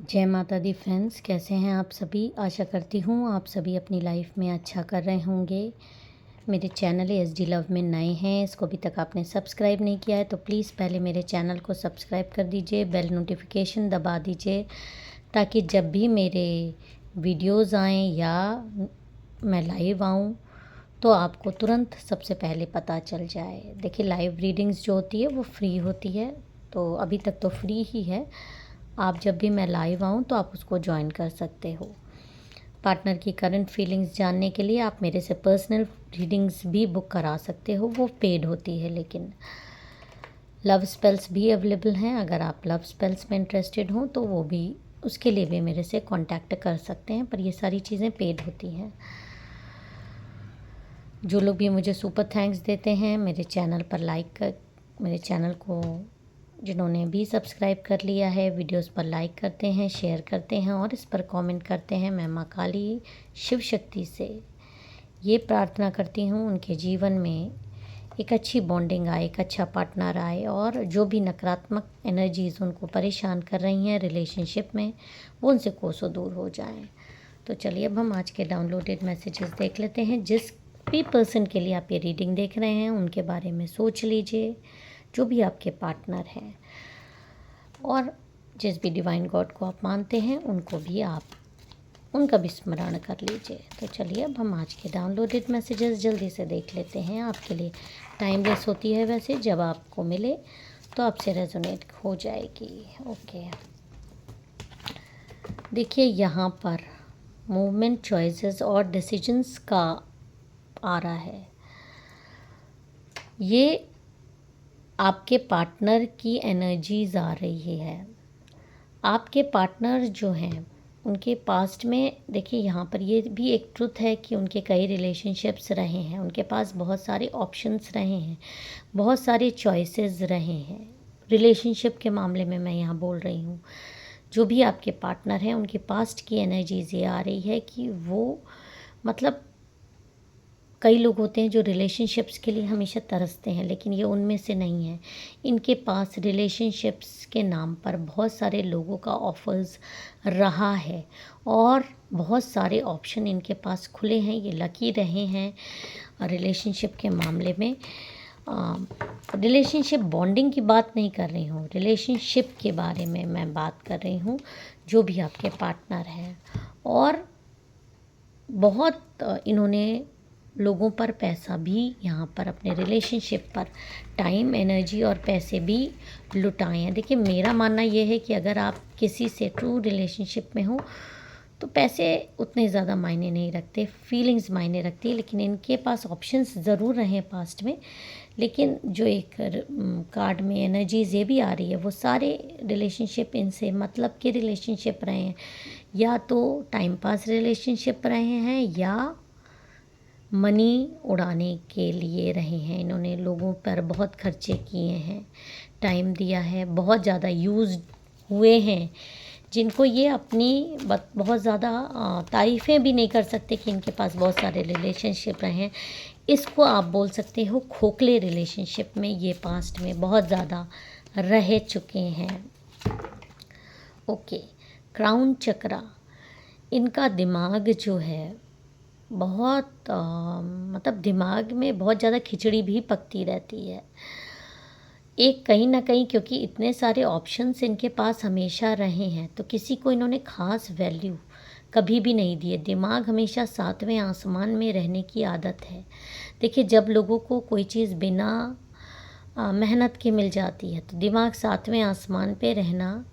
जय माता दी फ्रेंड्स, कैसे हैं आप सभी। आशा करती हूँ आप सभी अपनी लाइफ में अच्छा कर रहे होंगे। मेरे चैनल SD लव में नए हैं, इसको अभी तक आपने सब्सक्राइब नहीं किया है तो प्लीज़ पहले मेरे चैनल को सब्सक्राइब कर दीजिए, बेल नोटिफिकेशन दबा दीजिए ताकि जब भी मेरे वीडियोज़ आएँ या मैं लाइव आऊँ तो आपको तुरंत सबसे पहले पता चल जाए। देखिए, लाइव रीडिंग्स जो होती है वो फ्री होती है, तो अभी तक तो फ्री ही है। आप जब भी मैं लाइव आऊँ तो आप उसको ज्वाइन कर सकते हो। पार्टनर की करंट फीलिंग्स जानने के लिए आप मेरे से पर्सनल रीडिंग्स भी बुक करा सकते हो, वो पेड होती है। लेकिन लव स्पेल्स भी अवेलेबल हैं, अगर आप लव स्पेल्स में इंटरेस्टेड हो तो वो भी, उसके लिए भी मेरे से कांटेक्ट कर सकते हैं, पर ये सारी चीज़ें पेड होती हैं। जो लोग भी मुझे सुपर थैंक्स देते हैं मेरे चैनल पर मेरे चैनल को जिन्होंने भी सब्सक्राइब कर लिया है, वीडियोस पर लाइक करते हैं, शेयर करते हैं और इस पर कमेंट करते हैं, मैं माँ काली शिव शक्ति से ये प्रार्थना करती हूँ उनके जीवन में एक अच्छी बॉन्डिंग आए, एक अच्छा पार्टनर आए और जो भी नकारात्मक एनर्जीज़ उनको परेशान कर रही हैं रिलेशनशिप में, वो उनसे कोसों दूर हो जाएं। तो चलिए अब हम आज के डाउनलोडेड मैसेजेस देख लेते हैं। जिस भी पर्सन के लिए आप ये रीडिंग देख रहे हैं उनके बारे में सोच लीजिए, जो भी आपके पार्टनर हैं, और जिस भी डिवाइन गॉड को आप मानते हैं उनको भी आप उनका भी स्मरण कर लीजिए। तो चलिए अब हम आज के डाउनलोडेड मैसेजेस जल्दी से देख लेते हैं। आपके लिए टाइमलेस होती है वैसे, जब आपको मिले तो आपसे रेजोनेट हो जाएगी। ओके, देखिए यहाँ पर मूवमेंट, चॉइसेस और डिसीजंस का आ रहा है। ये आपके पार्टनर की एनर्जीज आ रही है। आपके पार्टनर जो हैं उनके पास्ट में, देखिए यहाँ पर ये भी एक ट्रुथ है कि उनके कई रिलेशनशिप्स रहे हैं, उनके पास बहुत सारे ऑप्शंस रहे हैं, बहुत सारे चॉइसेस रहे हैं। रिलेशनशिप के मामले में मैं यहाँ बोल रही हूँ, जो भी आपके पार्टनर हैं उनके पास्ट की एनर्जीज ये आ रही है कि वो, मतलब कई लोग होते हैं जो रिलेशनशिप्स के लिए हमेशा तरसते हैं, लेकिन ये उनमें से नहीं है। इनके पास रिलेशनशिप्स के नाम पर बहुत सारे लोगों का ऑफर्स रहा है और बहुत सारे ऑप्शन इनके पास खुले हैं, ये लकी रहे हैं रिलेशनशिप के मामले में। रिलेशनशिप बॉन्डिंग की बात नहीं कर रही हूँ, रिलेशनशिप के बारे में मैं बात कर रही हूँ, जो भी आपके पार्टनर हैं। और बहुत इन्होंने लोगों पर पैसा भी, यहाँ पर अपने रिलेशनशिप पर टाइम, एनर्जी और पैसे भी लुटाए हैं। देखिए, मेरा मानना ये है कि अगर आप किसी से ट्रू रिलेशनशिप में हो तो पैसे उतने ज़्यादा मायने नहीं रखते, फीलिंग्स मायने रखती है। लेकिन इनके पास ऑप्शंस ज़रूर रहे हैं पास्ट में, लेकिन जो एक कार्ड में एनर्जीज ये भी आ रही है, वो सारे रिलेशनशिप इनसे मतलब के रिलेशनशिप रहे हैं, या तो टाइम पास रिलेशनशिप रहे हैं या मनी उड़ाने के लिए रहे हैं। इन्होंने लोगों पर बहुत खर्चे किए हैं, टाइम दिया है, बहुत ज़्यादा यूज़ हुए हैं, जिनको ये अपनी बहुत ज़्यादा तारीफ़ें भी नहीं कर सकते कि इनके पास बहुत सारे रिलेशनशिप रहे हैं। इसको आप बोल सकते हो खोखले रिलेशनशिप में ये पास्ट में बहुत ज़्यादा रह चुके हैं। ओके, क्राउन चक्रा, इनका दिमाग जो है बहुत मतलब दिमाग में बहुत ज़्यादा खिचड़ी भी पकती रहती है। एक कहीं ना कहीं, क्योंकि इतने सारे ऑप्शंस इनके पास हमेशा रहे हैं तो किसी को इन्होंने ख़ास वैल्यू कभी भी नहीं दी है। दिमाग हमेशा सातवें आसमान में रहने की आदत है। देखिए, जब लोगों को कोई चीज़ बिना मेहनत के मिल जाती है तो दिमाग सातवें आसमान पे रहना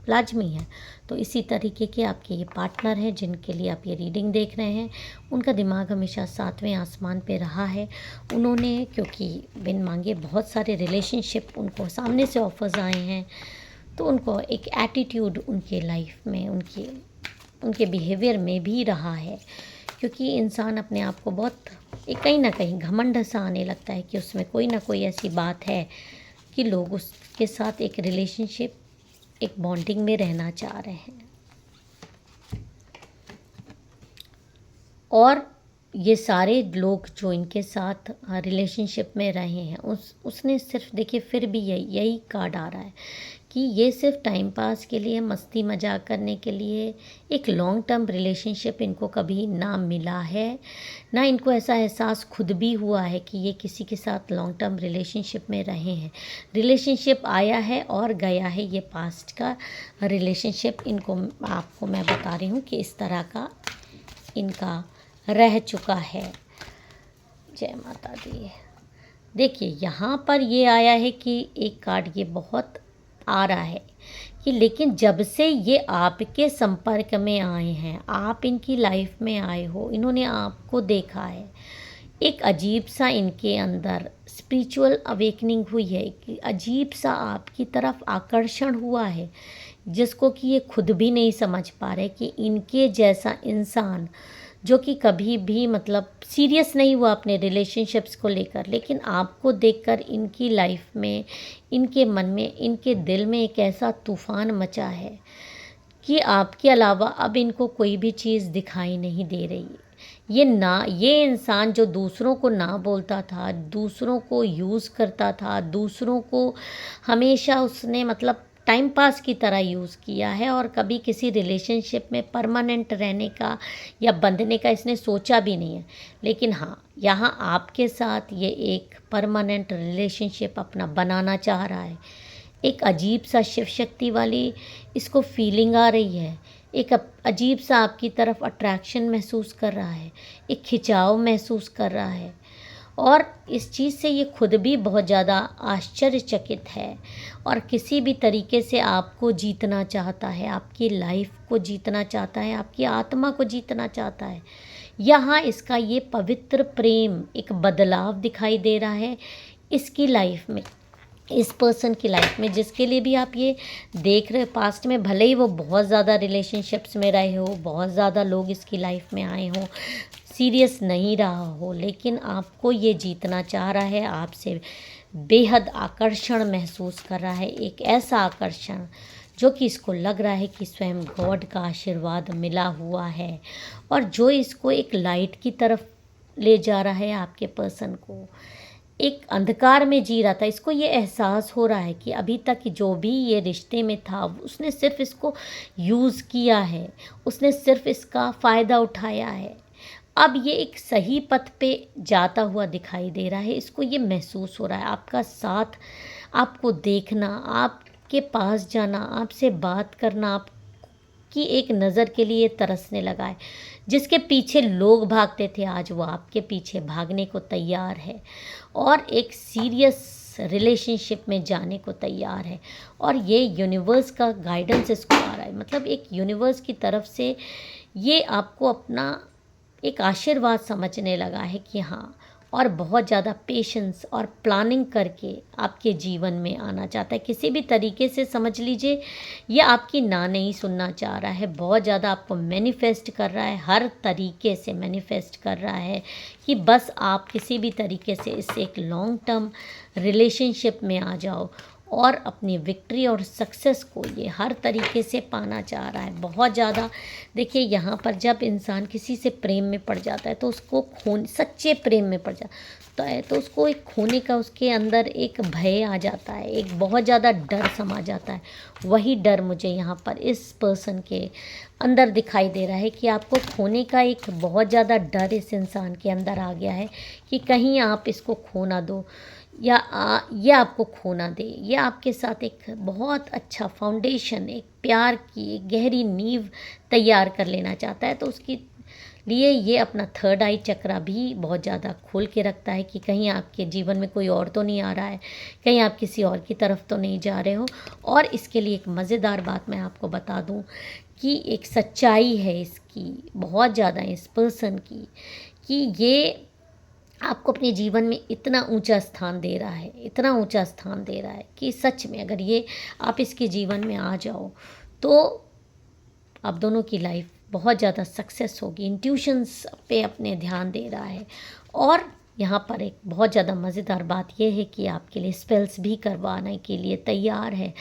लाजमी है। तो इसी तरीके के आपके ये पार्टनर हैं जिनके लिए आप ये रीडिंग देख रहे हैं, उनका दिमाग हमेशा सातवें आसमान पे रहा है। उन्होंने, क्योंकि बिन मांगे बहुत सारे रिलेशनशिप उनको सामने से ऑफर्स आए हैं, तो उनको एक एटीट्यूड उनके लाइफ में, उनके बिहेवियर में भी रहा है। क्योंकि इंसान अपने आप को बहुत, एक कहीं ना कहीं घमंड सा आने लगता है कि उसमें कोई ना कोई ऐसी बात है कि लोग उसके साथ एक रिलेशनशिप, एक बॉन्डिंग में रहना चाह रहे हैं। और ये सारे लोग जो इनके साथ रिलेशनशिप में रहे हैं, उसने सिर्फ, देखिए फिर भी यही कार्ड आ रहा है कि ये सिर्फ टाइम पास के लिए, मस्ती मजाक करने के लिए, एक लॉन्ग टर्म रिलेशनशिप इनको कभी ना मिला है, ना इनको ऐसा एहसास खुद भी हुआ है कि ये किसी के साथ लॉन्ग टर्म रिलेशनशिप में रहे हैं। रिलेशनशिप आया है और गया है, ये पास्ट का रिलेशनशिप इनको आपको मैं बता रही हूँ कि इस तरह का इनका रह चुका है। जय माता दी। देखिए यहाँ पर ये आया है कि एक कार्ड ये बहुत आ रहा है कि लेकिन जब से ये आपके संपर्क में आए हैं, आप इनकी लाइफ में आए हो, इन्होंने आपको देखा है, एक अजीब सा इनके अंदर स्पिरिचुअल अवेकनिंग हुई है कि अजीब सा आपकी तरफ आकर्षण हुआ है, जिसको कि ये खुद भी नहीं समझ पा रहे कि इनके जैसा इंसान जो कि कभी भी मतलब सीरियस नहीं हुआ अपने रिलेशनशिप्स को लेकर, लेकिन आपको देखकर इनकी लाइफ में, इनके मन में, इनके दिल में एक ऐसा तूफ़ान मचा है कि आपके अलावा अब इनको कोई भी चीज़ दिखाई नहीं दे रही। ये इंसान जो दूसरों को ना बोलता था, दूसरों को यूज़ करता था, दूसरों को हमेशा उसने मतलब टाइम पास की तरह यूज़ किया है और कभी किसी रिलेशनशिप में परमानेंट रहने का या बंधने का इसने सोचा भी नहीं है। लेकिन हाँ, यहाँ आपके साथ ये एक परमानेंट रिलेशनशिप अपना बनाना चाह रहा है। एक अजीब सा शिव शक्ति वाली इसको फीलिंग आ रही है, एक अजीब सा आपकी तरफ अट्रैक्शन महसूस कर रहा है, एक खिंचाव महसूस कर रहा है और इस चीज़ से ये खुद भी बहुत ज़्यादा आश्चर्यचकित है और किसी भी तरीके से आपको जीतना चाहता है, आपकी लाइफ को जीतना चाहता है, आपकी आत्मा को जीतना चाहता है। यहाँ इसका ये पवित्र प्रेम एक बदलाव दिखाई दे रहा है इसकी लाइफ में, इस पर्सन की लाइफ में, जिसके लिए भी आप ये देख रहे हो पास्ट में भले ही वो बहुत ज़्यादा रिलेशनशिप्स में रहे हो, बहुत ज़्यादा लोग इसकी लाइफ में आए हों, सीरियस नहीं रहा हो, लेकिन आपको ये जीतना चाह रहा है, आपसे बेहद आकर्षण महसूस कर रहा है, एक ऐसा आकर्षण जो कि इसको लग रहा है कि स्वयं गॉड का आशीर्वाद मिला हुआ है और जो इसको एक लाइट की तरफ ले जा रहा है। आपके पर्सन को एक अंधकार में जी रहा था, इसको ये एहसास हो रहा है कि अभी तक जो भी ये रिश्ते में था उसने सिर्फ इसको यूज़ किया है, उसने सिर्फ इसका फ़ायदा उठाया है। अब ये एक सही पथ पे जाता हुआ दिखाई दे रहा है, इसको ये महसूस हो रहा है। आपका साथ, आपको देखना, आपके पास जाना, आपसे बात करना, आपकी एक नज़र के लिए तरसने लगा है। जिसके पीछे लोग भागते थे आज वो आपके पीछे भागने को तैयार है और एक सीरियस रिलेशनशिप में जाने को तैयार है। और ये यूनिवर्स का गाइडेंस इसको आ रहा है, मतलब एक यूनिवर्स की तरफ से ये आपको अपना एक आशीर्वाद समझने लगा है कि हाँ, और बहुत ज़्यादा पेशेंस और प्लानिंग करके आपके जीवन में आना चाहता है। किसी भी तरीके से समझ लीजिए ये आपकी ना नहीं सुनना चाह रहा है, बहुत ज़्यादा आपको मैनिफेस्ट कर रहा है, हर तरीके से मैनिफेस्ट कर रहा है कि बस आप किसी भी तरीके से इससे एक लॉन्ग टर्म रिलेशनशिप में आ जाओ और अपनी विक्ट्री और सक्सेस को ये हर तरीके से पाना चाह रहा है बहुत ज़्यादा। देखिए यहाँ पर जब इंसान किसी से प्रेम में पड़ जाता है तो उसको सच्चे प्रेम में पड़ जाता है तो उसको एक खोने का उसके अंदर एक भय आ जाता है, एक बहुत ज़्यादा डर समा जाता है। वही डर मुझे यहाँ पर इस पर्सन के अंदर दिखाई दे रहा है कि आपको खोने का एक बहुत ज़्यादा डर इस इंसान के अंदर आ गया है कि कहीं आप इसको खो ना दो या ये आपको खो ना दे। ये आपके साथ एक बहुत अच्छा फाउंडेशन, एक प्यार की एक गहरी नींव तैयार कर लेना चाहता है। तो उसके लिए ये अपना थर्ड आई चक्रा भी बहुत ज़्यादा खोल के रखता है कि कहीं आपके जीवन में कोई और तो नहीं आ रहा है, कहीं आप किसी और की तरफ तो नहीं जा रहे हो। और इसके लिए एक मज़ेदार बात मैं आपको बता दूं कि एक सच्चाई है इसकी बहुत ज़्यादा, इस पर्सन की, कि ये आपको अपने जीवन में इतना ऊंचा स्थान दे रहा है, इतना ऊंचा स्थान दे रहा है कि सच में अगर ये आप इसके जीवन में आ जाओ तो आप दोनों की लाइफ बहुत ज़्यादा सक्सेस होगी। इंट्यूशंस पे अपने ध्यान दे रहा है। और यहाँ पर एक बहुत ज़्यादा मज़ेदार बात यह है कि आपके लिए स्पेल्स भी करवाने के लिए तैयार है,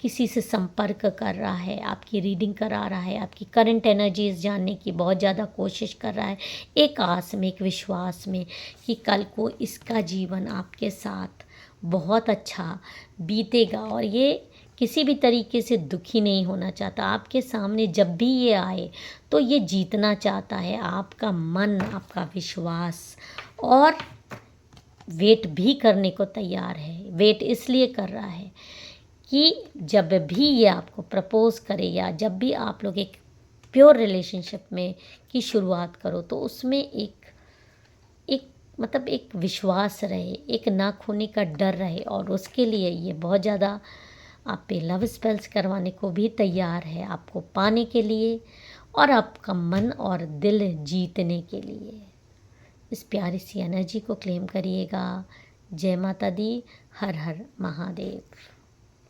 किसी से संपर्क कर रहा है, आपकी रीडिंग करा रहा है, आपकी करंट एनर्जीज जानने की बहुत ज़्यादा कोशिश कर रहा है, एक आस में, एक विश्वास में कि कल को इसका जीवन आपके साथ बहुत अच्छा बीतेगा। और ये किसी भी तरीके से दुखी नहीं होना चाहता। आपके सामने जब भी ये आए तो ये जीतना चाहता है आपका मन, आपका विश्वास, और वेट भी करने को तैयार है। वेट इसलिए कर रहा है कि जब भी ये आपको प्रपोज़ करे या जब भी आप लोग एक प्योर रिलेशनशिप में की शुरुआत करो तो उसमें एक एक मतलब एक विश्वास रहे, एक ना खोने का डर रहे, और उसके लिए ये बहुत ज़्यादा आप पे लव स्पेल्स करवाने को भी तैयार है, आपको पाने के लिए और आपका मन और दिल जीतने के लिए। इस प्यारी सी एनर्जी को क्लेम करिएगा। जय माता दी। हर हर महादेव।